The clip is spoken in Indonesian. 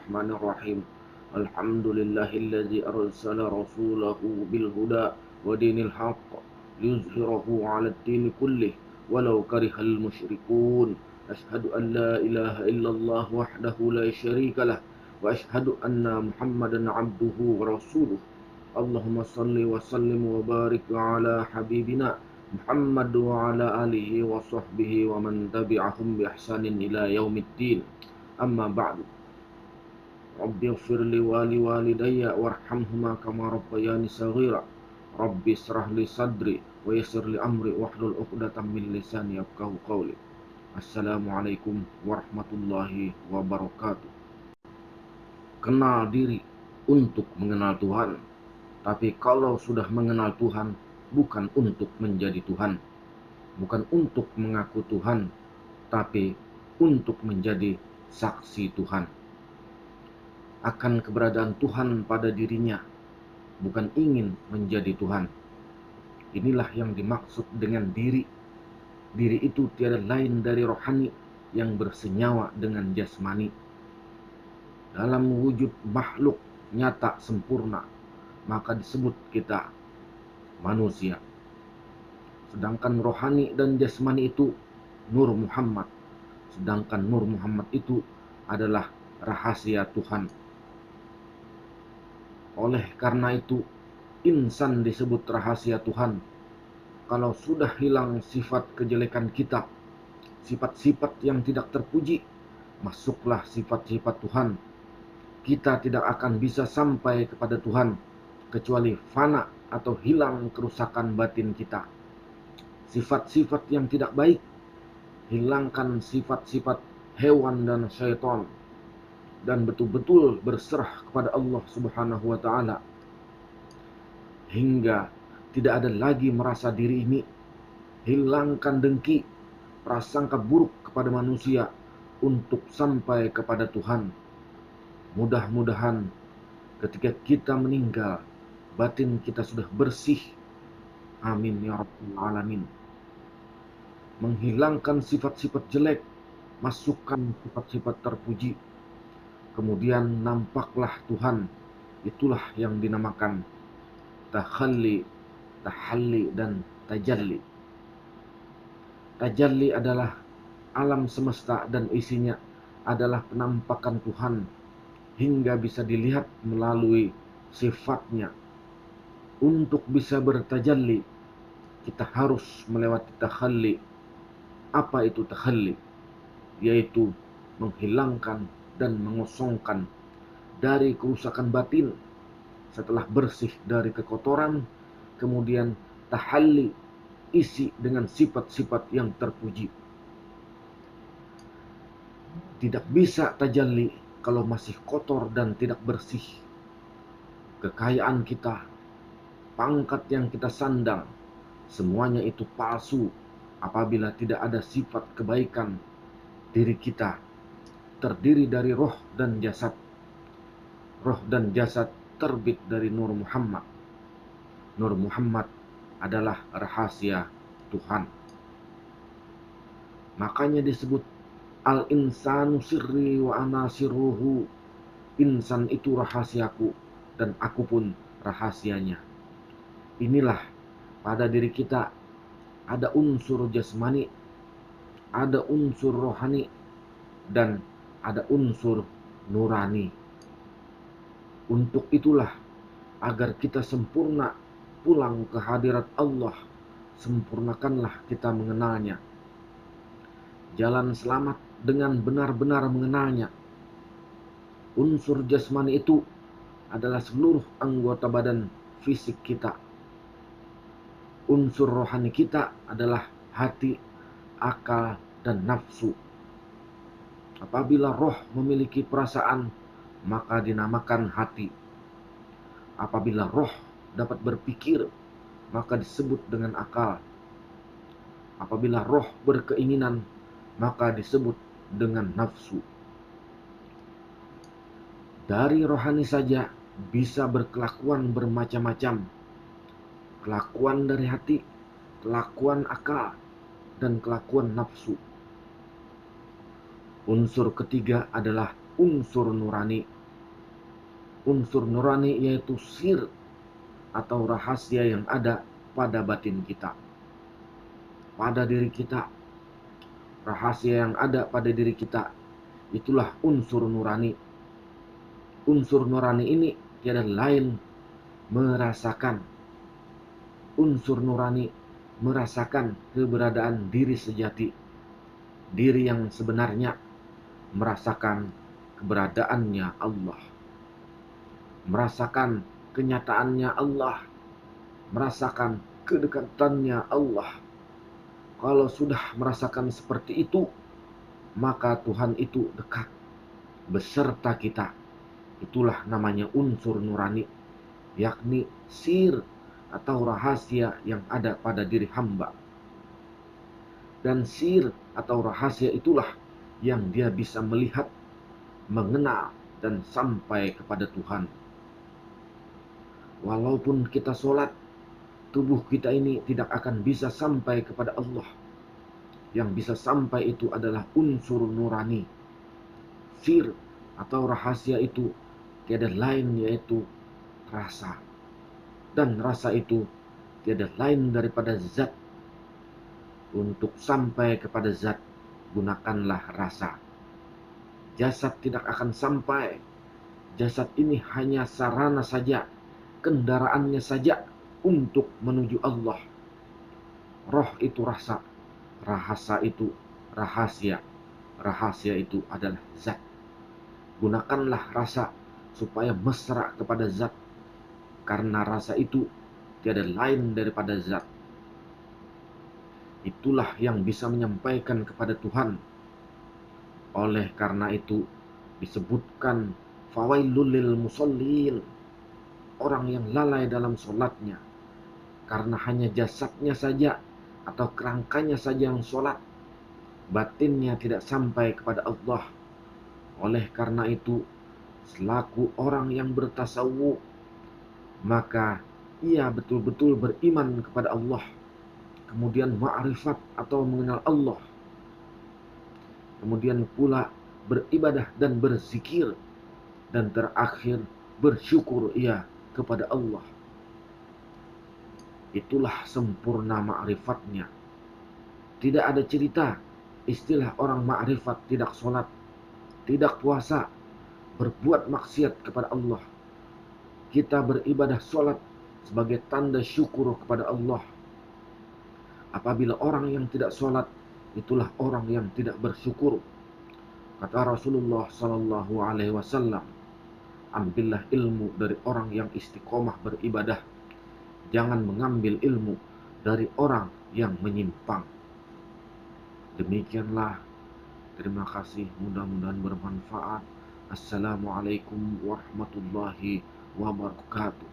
Bismillahirrahmanirrahim. Alhamdulillahilladzi arsala rasulahu bil huda wa dinil haqq liyuzhirahu 'alad dini kullih walau karihal musyrikun. Ashhadu an la ilaha illallah wahdahu la syarikalah wa ashhadu anna Muhammadan 'abduhu wa rasuluh. Allahumma salli wa sallim wa barik ala habibina Muhammad wa ala alihi wa sahbihi wa man tabi'ahum bi ihsanin ila yaumiddin. Amma ba'du. Rabbighfir li wa liwalidayya warhamhuma kama rabbayani saghira. Rabbi israh li sadri wa yassir li amri wahlul 'uqdatam min lisani yafqahu qawli. Assalamualaikum warahmatullahi wabarakatuh. Kenal diri untuk mengenal Tuhan. Tapi kalau sudah mengenal Tuhan, bukan untuk menjadi Tuhan. Bukan untuk mengaku Tuhan, tapi untuk menjadi saksi Tuhan akan keberadaan Tuhan pada dirinya, bukan ingin menjadi Tuhan. Inilah yang dimaksud dengan diri. Diri itu tiada lain dari rohani yang bersenyawa dengan jasmani. Dalam wujud makhluk nyata sempurna, maka disebut kita manusia. Sedangkan rohani dan jasmani itu Nur Muhammad. Sedangkan Nur Muhammad itu adalah rahasia Tuhan. Oleh karena itu, insan disebut rahasia Tuhan. Kalau sudah hilang sifat kejelekan kita, sifat-sifat yang tidak terpuji, masuklah sifat-sifat Tuhan. Kita tidak akan bisa sampai kepada Tuhan, kecuali fana atau hilang kerusakan batin kita. Sifat-sifat yang tidak baik, hilangkan sifat-sifat hewan dan syaitan, dan betul-betul berserah kepada Allah Subhanahu wa Ta'ala, hingga tidak ada lagi merasa diri ini. Hilangkan dengki, prasangka buruk kepada manusia untuk sampai kepada Tuhan. Mudah-mudahan ketika kita meninggal, batin kita sudah bersih. Amin ya rabbal alamin. Menghilangkan sifat-sifat jelek, masukkan sifat-sifat terpuji. Kemudian nampaklah Tuhan. Itulah yang dinamakan takhalli, tahalli, dan tajalli. Tajalli adalah alam semesta dan isinya adalah penampakan Tuhan hingga bisa dilihat melalui sifatnya. Untuk bisa bertajalli, kita harus melewati takhalli. Apa itu takhalli? Yaitu menghilangkan dan mengosongkan dari kerusakan batin. Setelah bersih dari kekotoran, kemudian tahalli, isi dengan sifat-sifat yang terpuji. Tidak bisa tajalli kalau masih kotor dan tidak bersih. Kekayaan kita, pangkat yang kita sandang, semuanya itu palsu apabila tidak ada sifat kebaikan. Diri kita terdiri dari roh dan jasad. Roh dan jasad terbit dari Nur Muhammad. Nur Muhammad adalah rahasia Tuhan. Makanya disebut al-insanu sirri wa ana sirruhu. Insan itu rahasiaku dan aku pun rahasianya. Inilah pada diri kita ada unsur jasmani, ada unsur rohani, dan ada unsur nurani. Untuk itulah agar kita sempurna pulang ke hadirat Allah, sempurnakanlah kita mengenalnya. Jalan selamat dengan benar-benar mengenalnya. Unsur jasmani itu adalah seluruh anggota badan fisik kita. Unsur rohani kita adalah hati, akal, dan nafsu. Apabila roh memiliki perasaan, maka dinamakan hati. Apabila roh dapat berpikir, maka disebut dengan akal. Apabila roh berkeinginan, maka disebut dengan nafsu. Dari rohani saja bisa berkelakuan bermacam-macam. Kelakuan dari hati, kelakuan akal, dan kelakuan nafsu. Unsur ketiga adalah unsur nurani. Unsur nurani yaitu sir atau rahasia yang ada pada batin kita, pada diri kita. Rahasia yang ada pada diri kita, itulah unsur nurani. Unsur nurani ini tiada lain merasakan. Unsur nurani merasakan keberadaan diri sejati, diri yang sebenarnya, merasakan keberadaannya Allah, merasakan kenyataannya Allah, merasakan kedekatannya Allah. Kalau sudah merasakan seperti itu, maka Tuhan itu dekat beserta kita. Itulah namanya unsur nurani, yakni sir atau rahasia yang ada pada diri hamba. Dan sir atau rahasia itulah yang dia bisa melihat, mengenal, dan sampai kepada Tuhan. Walaupun kita sholat, tubuh kita ini tidak akan bisa sampai kepada Allah. Yang bisa sampai itu adalah unsur nurani. Sir atau rahasia itu tiada lain yaitu rasa. Dan rasa itu tiada lain daripada zat. Untuk sampai kepada zat, gunakanlah rasa. Jasad tidak akan sampai. Jasad ini hanya sarana saja, kendaraannya saja untuk menuju Allah. Roh itu rasa, rahasa itu rahasia, rahasia itu adalah zat. Gunakanlah rasa supaya mesra kepada zat, karena rasa itu tiada lain daripada zat. Itulah yang bisa menyampaikan kepada Tuhan. Oleh karena itu disebutkan fawailul lil musallin, orang yang lalai dalam sholatnya, karena hanya jasadnya saja atau kerangkanya saja yang sholat, batinnya tidak sampai kepada Allah. Oleh karena itu, selaku orang yang bertasawuf, maka ia betul-betul beriman kepada Allah, kemudian ma'rifat atau mengenal Allah, kemudian pula beribadah dan berzikir, dan terakhir bersyukur ia kepada Allah. Itulah sempurna ma'rifatnya. Tidak ada cerita istilah orang ma'rifat tidak sholat, tidak puasa, berbuat maksiat kepada Allah. Kita beribadah sholat sebagai tanda syukur kepada Allah. Apabila orang yang tidak sholat, itulah orang yang tidak bersyukur. Kata Rasulullah Sallallahu Alaihi Wasallam, ambillah ilmu dari orang yang istiqomah beribadah, jangan mengambil ilmu dari orang yang menyimpang. Demikianlah. Terima kasih, mudah-mudahan bermanfaat. Assalamualaikum warahmatullahi wabarakatuh.